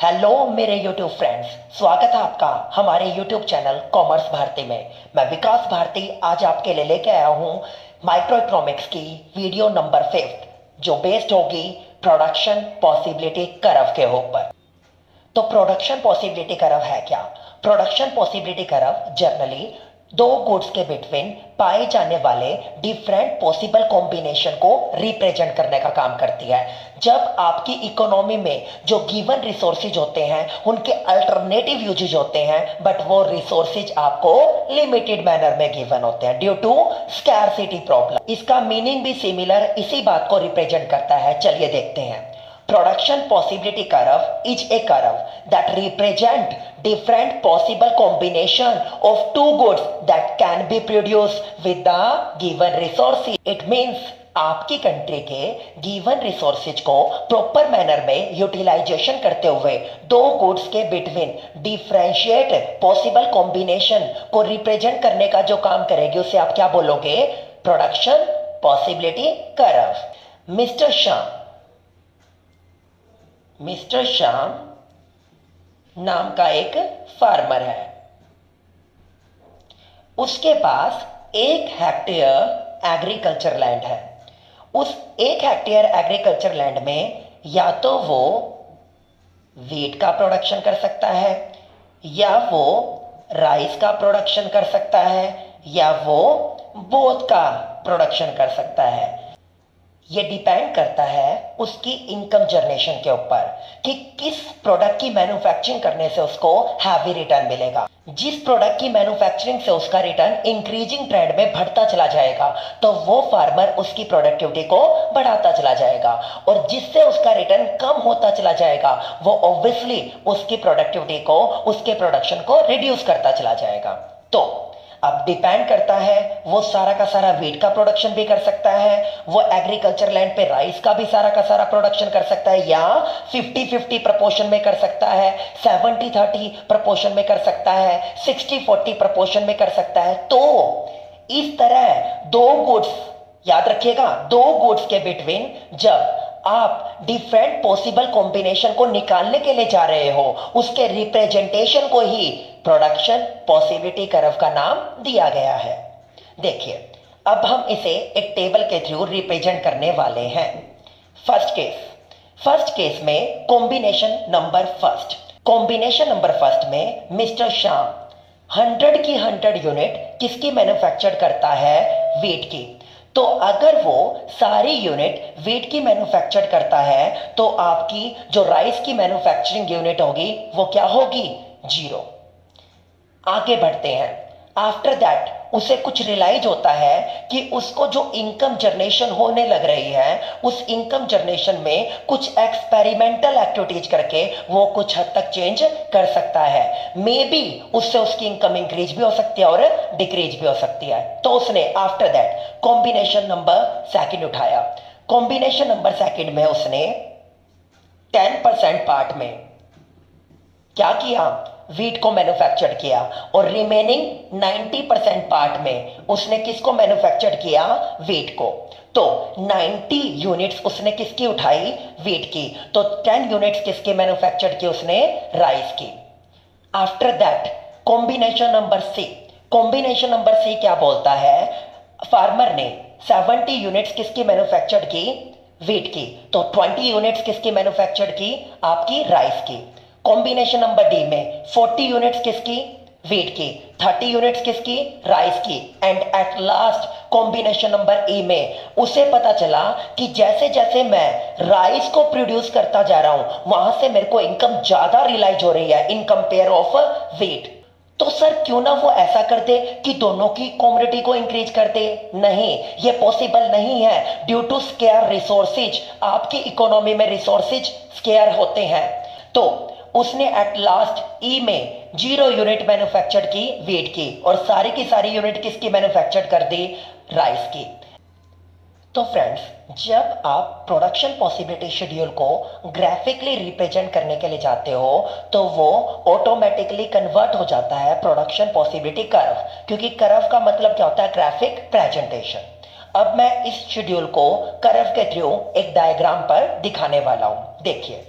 Hello मेरे YouTube friends, स्वागत है आपका हमारे YouTube चैनल कॉमर्स भारती में। मैं विकास भारती आज आपके लिए लेके आया हूँ माइक्रो इकोनॉमिक्स की वीडियो नंबर 5 जो बेस्ड होगी प्रोडक्शन पॉसिबिलिटी कर्व के ऊपर। तो प्रोडक्शन पॉसिबिलिटी कर्व है क्या? प्रोडक्शन पॉसिबिलिटी कर्व जनरली दो गुड्स के बिटवीन पाए जाने वाले डिफरेंट पॉसिबल कॉम्बिनेशन को रिप्रेजेंट करने का काम करती है। जब आपकी इकोनॉमी में जो गिवन रिसोर्सेज होते हैं उनके अल्टरनेटिव यूजेज होते हैं, बट वो रिसोर्सेज आपको लिमिटेड मैनर में गिवन होते हैं ड्यू टू स्कैरसिटी प्रॉब्लम। इसका मीनिंग भी सिमिलर इसी बात को रिप्रेजेंट करता है। चलिए देखते हैं। Production possibility curve is a curve that represent different possible combination of two goods that can be produced with the given resources. It means आपकी कंट्री के गिवन रिसोर्सेज को प्रॉपर मैनर में यूटिलाइजेशन करते हुए दो गुड्स के between differentiate possible combination को represent करने का जो काम करेगी उसे आप क्या बोलोगे? Production possibility curve. Mister Shyam नाम का एक फार्मर है। उसके पास 1 हेक्टेयर एग्रीकल्चर लैंड है। उस 1 हेक्टेयर एग्रीकल्चर लैंड में या तो वो वीट का प्रोडक्शन कर सकता है, या वो राइस का प्रोडक्शन कर सकता है, या वो बोथ का प्रोडक्शन कर सकता है। ये डिपेंड करता है उसकी इनकम जनरेशन के ऊपर कि किस प्रोडक्ट की मैन्युफैक्चरिंग करने से उसको हैवी रिटर्न मिलेगा। जिस प्रोडक्ट की मैन्युफैक्चरिंग से उसका रिटर्न इंक्रीजिंग ट्रेंड में बढ़ता चला जाएगा तो वो फार्मर उसकी प्रोडक्टिविटी को बढ़ाता चला जाएगा, और जिससे उसका रिटर्न कम होता चला जाएगा वो ऑब्वियसली उसकी प्रोडक्टिविटी को, उसके प्रोडक्शन को रिड्यूस करता चला जाएगा। तो अब डिपेंड करता है, वो सारा का सारा वीट का प्रोडक्शन भी कर सकता है, वो एग्रीकल्चर लैंड पे राइस का भी सारा का सारा प्रोडक्शन कर सकता है, या 50-50 प्रपोर्शन में कर सकता है, 70-30 प्रपोर्शन में कर सकता है, 60-40 प्रपोर्शन में कर सकता है। तो इस तरह दो गुड्स, याद रखिएगा, दो गुड्स के बिटवीन जब आप डिफरेंट पॉसिबल कॉम्बिनेशन को निकालने के लिए जा रहे हो उसके रिप्रेजेंटेशन को ही प्रोडक्शन पॉसिबिलिटी कर्व का नाम दिया गया है। देखिए, अब हम इसे एक टेबल के थ्रू रिप्रेजेंट करने वाले हैं। फर्स्ट केस में कॉम्बिनेशन नंबर फर्स्ट में मिस्टर श्याम 100 की 100 यूनिट किसकी मैन्युफैक्चर करता है? वीट की। तो अगर वो सारी यूनिट वीट की मैन्युफैक्चर करता है तो आपकी जो राइस की मैन्युफैक्चरिंग यूनिट होगी वो क्या होगी? 0। आगे बढ़ते हैं। आफ्टर दैट उसे कुछ रियलाइज होता है कि उसको जो इनकम जनरेशन होने लग रही है उस इनकम जनरेशन में कुछ एक्सपेरिमेंटल एक्टिविटीज करके वो कुछ हद तक चेंज कर सकता है। मे बी उससे उसकी इनकम इंक्रीज भी हो सकती है और डिक्रीज भी हो सकती है। तो उसने after that combination number second उठाया। कॉम्बिनेशन नंबर सेकंड में उसने 10% पार्ट में क्या किया? वीट को मैन्युफैक्चर किया, और रिमेनिंग 90% पार्ट में उसने किसको मैन्युफैक्चर किया? वीट को। तो 90 यूनिट्स उसने किसकी उठाई? वीट की। तो 10 यूनिट्स किसके मैन्युफैक्चर की? उसने राइस की। After that combination number C क्या बोलता है? फार्मर ने 70 यूनिट्स किसकी मैन्युफैक्चर की? वीट की। तो 20 यूनिट्स किसकी मैन्युफैक्चर की? आपकी राइस की। कॉम्बिनेशन नंबर डी में 40 यूनिट्स किसकी? वीट की। 30 यूनिट्स किसकी? राइस की। And at last combination number ई में उसे पता चला कि जैसे जैसे मैं राइस को प्रोड्यूस करता जा रहा हूं वहां से मेरे को इनकम ज्यादा रियलाइज हो रही है इन कंपेयर ऑफ वीट। तो सर क्यों ना वो ऐसा कर दे कि दोनों की कॉमोडिटी को इंक्रीज कर दे? नहीं, ये पॉसिबल नहीं है ड्यू टू स्केयर रिसोर्सेज। आपकी इकोनॉमी में रिसोर्सेज स्केयर होते हैं। तो उसने एट लास्ट ई में 0 यूनिट मैन्युफैक्चर की वीट की, और सारी की सारी यूनिट किसकी मैन्युफैक्चर कर दी? राइस की। तो फ्रेंड्स, जब आप प्रोडक्शन पॉसिबिलिटी शेड्यूल को ग्राफिकली रिप्रेजेंट करने के लिए जाते हो तो वो ऑटोमेटिकली कन्वर्ट हो जाता है प्रोडक्शन पॉसिबिलिटी कर्व, क्योंकि कर्व का मतलब क्या होता है? Graphic presentation. अब मैं इस शेड्यूल को कर्व के थ्रू एक डायग्राम पर दिखाने वाला हूं। देखिए,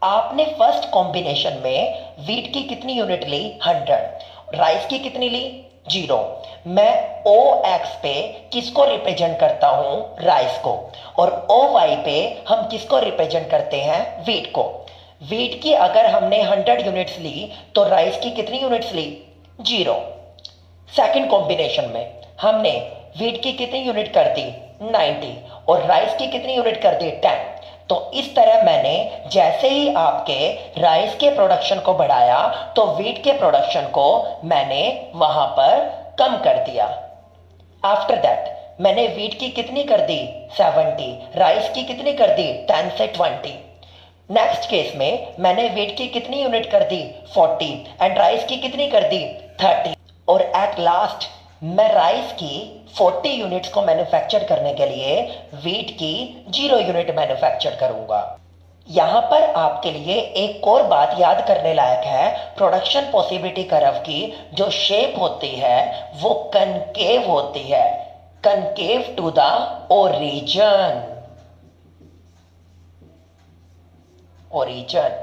आपने फर्स्ट कॉम्बिनेशन में वीट की कितनी यूनिट ली? 100। राइस की कितनी ली? 0। मैं ओ एक्स पे किसको रिप्रेजेंट करता हूं? राइस को। और ओ वाई पे हम किसको रिप्रेजेंट करते हैं? वीट को। वीट की अगर हमने 100 यूनिट्स ली तो राइस की कितनी यूनिट्स ली? 0। सेकंड कॉम्बिनेशन में हमने वीट की कितनी यूनिट कर दी? 90। और राइस की कितनी यूनिट कर दी? 10। तो इस तरह मैंने जैसे ही आपके राइस के प्रोडक्शन को बढ़ाया तो वीट के प्रोडक्शन को मैंने वहां पर कम कर दिया। आफ्टर दैट मैंने वीट की कितनी कर दी? 70। राइस की कितनी कर दी? 10 से 20। नेक्स्ट केस में मैंने वीट की कितनी यूनिट कर दी? 40। एंड राइस की कितनी कर दी? 30। और एट लास्ट मैं राइस की 40 यूनिट्स को मैन्युफैक्चर करने के लिए वीट की 0 यूनिट मैन्युफैक्चर करूंगा। यहां पर आपके लिए एक और बात याद करने लायक है। प्रोडक्शन पॉसिबिलिटी कर्व की जो शेप होती है वो कनकेव होती है, concave to the origin. Origin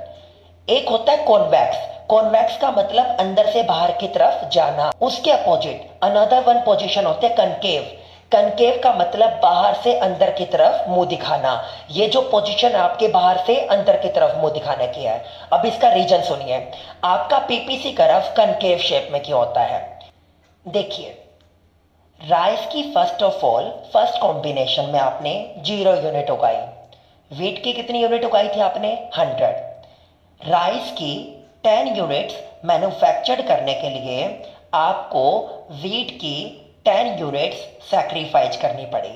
एक होता है कॉन्वेक्स। कॉन्वेक्स का मतलब अंदर से बाहर की तरफ जाना। उसके अपोजिट अनदर वन पोजीशन होते हैं कनकेव। कनकेव का मतलब बाहर से अंदर की तरफ मुंह दिखाना। ये जो पोजीशन आपके बाहर से अंदर की तरफ मुंह दिखाने की है। अब इसका रीजन सुनिए। आपका पीपीसी कर्व कनकेव शेप में क्यों होता है? देखिए, राइस की first of all first combination में आपने 0 यूनिट उगाई। वीट की कितनी यूनिट उगाई थी आपने? 100। राइस की 10 यूनिट्स मैन्युफैक्चर्ड करने के लिए आपको वीट की 10 यूनिट्स सैक्रिफाइस करनी पड़ी।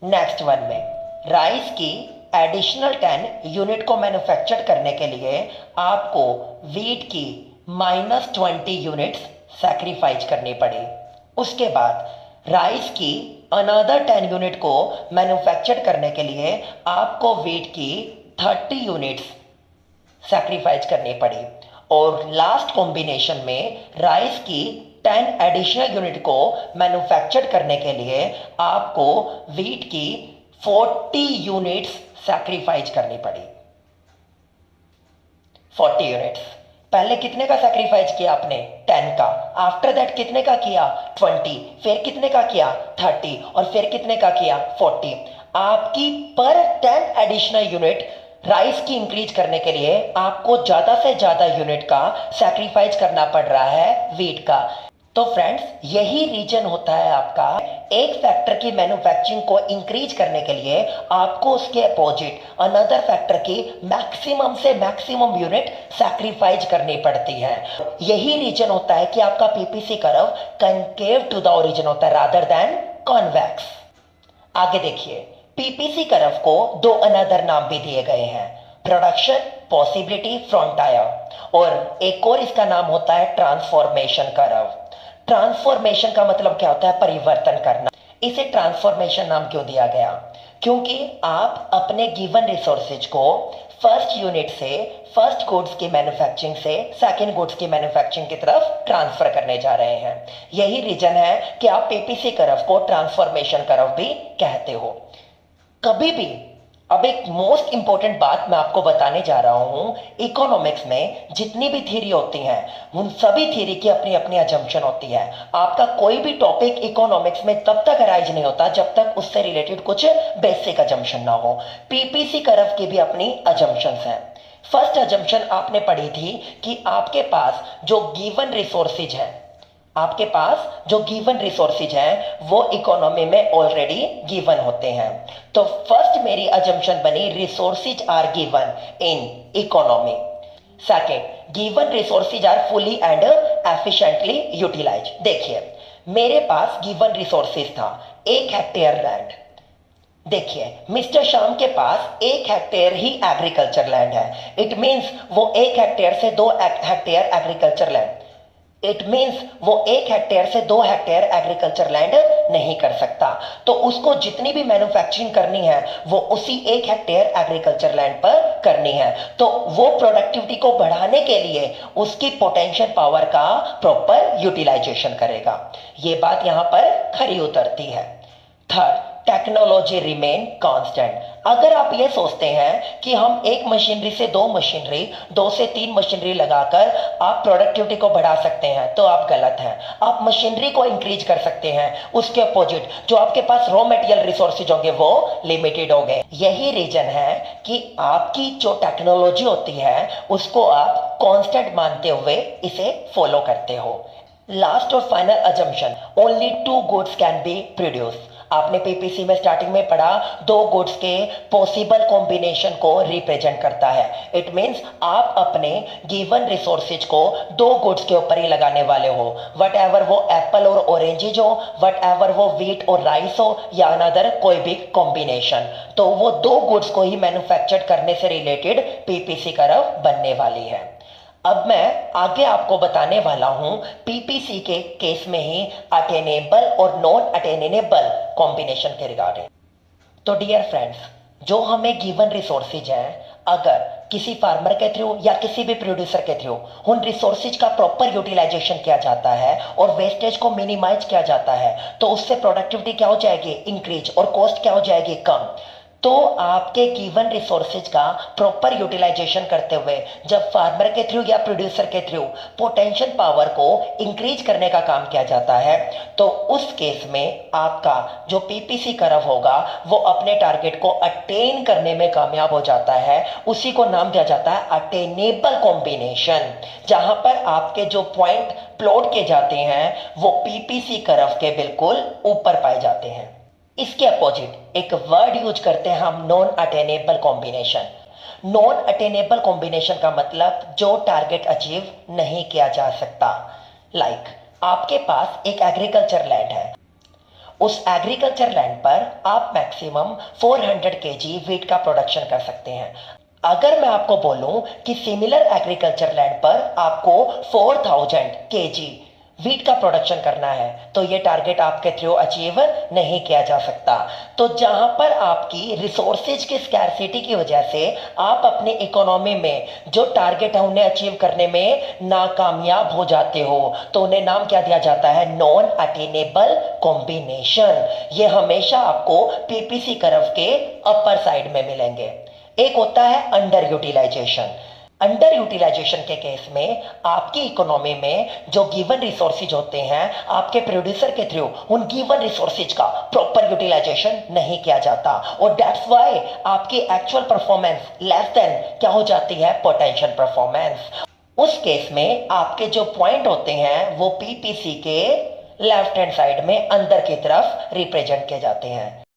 नेक्स्ट वन में राइस की एडिशनल 10 यूनिट को मैन्युफैक्चर करने के लिए आपको वीट की -20 यूनिट्स सैक्रिफाइस करनी पड़ी। उसके बाद राइस की अनदर 10 यूनिट को मैन्युफैक्चर करने के लिए आपको वीट की 30 यूनिट्स सैक्रिफाइस करनी पड़ी। और लास्ट कॉम्बिनेशन में राइस की 10 एडिशनल यूनिट को मैन्युफैक्चर करने के लिए आपको वीट की 40 यूनिट्स सैक्रिफाइस करनी पड़ी। 40 यूनिट्स। पहले कितने का सैक्रिफाइस किया आपने? 10 का। आफ्टर दैट कितने का किया? 20। फिर कितने का किया? 30। और फिर कितने का किया? 40। आपकी पर 10 एडिशनल यूनिट राइस की इंक्रीज करने के लिए आपको ज्यादा से ज्यादा यूनिट का सैक्रिफाइस करना पड़ रहा है वीट का। तो फ्रेंड्स, यही रीजन होता है आपका एक फैक्टर की मैन्युफैक्चरिंग को इंक्रीज करने के लिए आपको उसके अपोजिट अनदर फैक्टर की मैक्सिमम से मैक्सिमम यूनिट सैक्रिफाइस करनी पड़ती है। यही रीजन होता है कि आपका PPC curve concave to the origin होता है रादर देन कॉन्वेक्स। आगे देखिए, पीपीसी कर्व को 2 अनदर नाम भी दिए गए हैं, प्रोडक्शन पॉसिबिलिटी फ्रंटायर और एक और इसका नाम होता है ट्रांसफॉर्मेशन कर्व। ट्रांसफॉर्मेशन का मतलब क्या होता है? परिवर्तन करना। इसे ट्रांसफॉर्मेशन नाम क्यों दिया गया? क्योंकि आप अपने गिवन रिसोर्सेज को फर्स्ट यूनिट से फर्स्ट गुड्स की मैन्युफैक्चरिंग से सेकंड गुड्स की मैन्युफैक्चरिंग की तरफ ट्रांसफर करने जा रहे हैं। यही रीजन है कि आप पीपीसी कर्व को ट्रांसफॉर्मेशन कर्व भी कहते हो। कभी भी अब एक मोस्ट इंपॉर्टेंट बात मैं आपको बताने जा रहा हूं। इकोनॉमिक्स में जितनी भी थ्योरी होती हैं उन सभी थ्योरी की अपनी अपनी अजम्पशन होती है। आपका कोई भी टॉपिक इकोनॉमिक्स में तब तक अराइज नहीं होता जब तक उससे रिलेटेड कुछ बेसिक अजम्पशन ना हो। पीपीसी कर्व की भी अपनी अजम्पशंस हैं। फर्स्ट अजम्पशन आपने पढ़ी थी कि आपके पास जो गिवन रिसोर्सेज हैं, आपके पास जो गिवन रिसोर्सेज हैं वो इकोनॉमी में ऑलरेडी गिवन होते हैं। तो फर्स्ट मेरी अजम्पशन बनी resources are given in economy. Second, given resources are fully and efficiently utilize. देखिए, मेरे पास गिवन रिसोर्सेज था 1 हेक्टेयर लैंड। देखिए, मिस्टर श्याम के पास 1 हेक्टेयर ही एग्रीकल्चर लैंड है। इट मींस वो 1 हेक्टेयर से 2 hectare agriculture land, it means वो 1 हेक्टेयर से 2 हेक्टेयर एग्रीकल्चर लैंड नहीं कर सकता। तो उसको जितनी भी मैन्युफैक्चरिंग करनी है वो उसी 1 हेक्टेयर एग्रीकल्चर लैंड पर करनी है। तो वो प्रोडक्टिविटी को बढ़ाने के लिए उसकी पोटेंशियल पावर का प्रॉपर यूटिलाइजेशन करेगा। ये बात यहां पर खरी उतरती है। Third, technology remain constant. अगर आप ये सोचते हैं कि हम एक मशीनरी से दो मशीनरी, दो से तीन मशीनरी लगाकर आप प्रोडक्टिविटी को बढ़ा सकते हैं, तो आप गलत हैं। आप मशीनरी को इंक्रीज कर सकते हैं, उसके अपोजिट जो आपके पास रॉ मटेरियल रिसोर्सेज होंगे वो लिमिटेड होंगे। यही रीजन है कि आपकी जो टेक्नोलॉजी होती है उसको आप कांस्टेंट मानते हुए इसे फॉलो करते हो। लास्ट और final assumption, only two goods can be produce. आपने पीपीसी में स्टार्टिंग में पढ़ा, दो गुड्स के पॉसिबल कॉम्बिनेशन को रिप्रेजेंट करता है। इट मींस आप अपने गिवन रिसोर्सेज को दो गुड्स के ऊपर ही लगाने वाले हो, वट एवर वो एप्पल और ऑरेंजेज हो, वट एवर वो व्हीट और राइस हो, या अनदर कोई भी कॉम्बिनेशन, तो वो दो गुड्स को ही मैन्युफैक्चर करने से रिलेटेड पीपीसी कर्व बनने वाली है। अब मैं आगे आपको बताने वाला हूं पीपीसी के केस में ही अटेनेबल और नॉन अटेनेबल कॉम्बिनेशन के रिगार्डिंग। तो डियर फ्रेंड्स, जो हमें गिवन रिसोर्सेज हैं, अगर किसी फार्मर के थ्रू या किसी भी प्रोड्यूसर के थ्रू उन रिसोर्सेज का प्रॉपर यूटिलाइजेशन किया जाता है और वेस्टेज को मिनिमाइज किया जाता है, तो उससे प्रोडक्टिविटी क्या हो जाएगी? इंक्रीज। और कॉस्ट क्या हो जाएगी? कम। तो आपके गिवन रिसोर्सेज का प्रॉपर यूटिलाइजेशन करते हुए जब फार्मर के थ्रू या प्रोड्यूसर के थ्रू पोटेंशियल पावर को इंक्रीज करने का काम किया जाता है, तो उस केस में आपका जो पीपीसी कर्व होगा वो अपने टारगेट को अटेन करने में कामयाब हो जाता है। उसी को नाम दिया जाता है अटेनेबल कॉम्बिनेशन, जहां पर आपके जो पॉइंट प्लॉट किए जाते हैं वो पीपीसी कर्व के बिल्कुल ऊपर पाए जाते हैं। इसके अपोजिट एक वर्ड यूज करते हैं हम, non attainable combination. Non attainable combination का मतलब जो टारगेट अचीव नहीं किया जा सकता। लाइक आपके पास एक एग्रीकल्चर लैंड है, उस एग्रीकल्चर लैंड पर आप मैक्सिमम 400 केजी वीट का प्रोडक्शन कर सकते हैं। अगर मैं आपको बोलूं कि सिमिलर एग्रीकल्चर लैंड पर आपको 4000 केजी वीट का प्रोडक्शन करना है, तो ये टारगेट आपके थ्रू अचीव नहीं किया जा सकता। तो जहां पर आपकी रिसोर्सेज की स्कैरसिटी की वजह से आप अपनी इकोनॉमी में जो टारगेट है उन्हें अचीव करने में नाकामयाब हो जाते हो, तो उन्हें नाम क्या दिया जाता है? Non attainable combination. ये हमेशा आपको पीपीसी कर्व के अपर साइड में मिलेंगे। एक होता है अंडर यूटिलाइजेशन। अंडर यूटिलाइजेशन के केस में आपकी इकोनॉमी में जो गिवन रिसोर्सेज होते हैं, आपके प्रोड्यूसर के थ्रू उन गिवन रिसोर्सेज का प्रॉपर यूटिलाइजेशन नहीं किया जाता, और दैट्स व्हाई आपकी एक्चुअल परफॉर्मेंस लेस देन क्या हो जाती है? Potential performance. उस केस में आपके जो पॉइंट होते हैं वो पीपीसी के लेफ्ट हैंड साइड में अंदर की तरफ रिप्रेजेंट किए जाते हैं।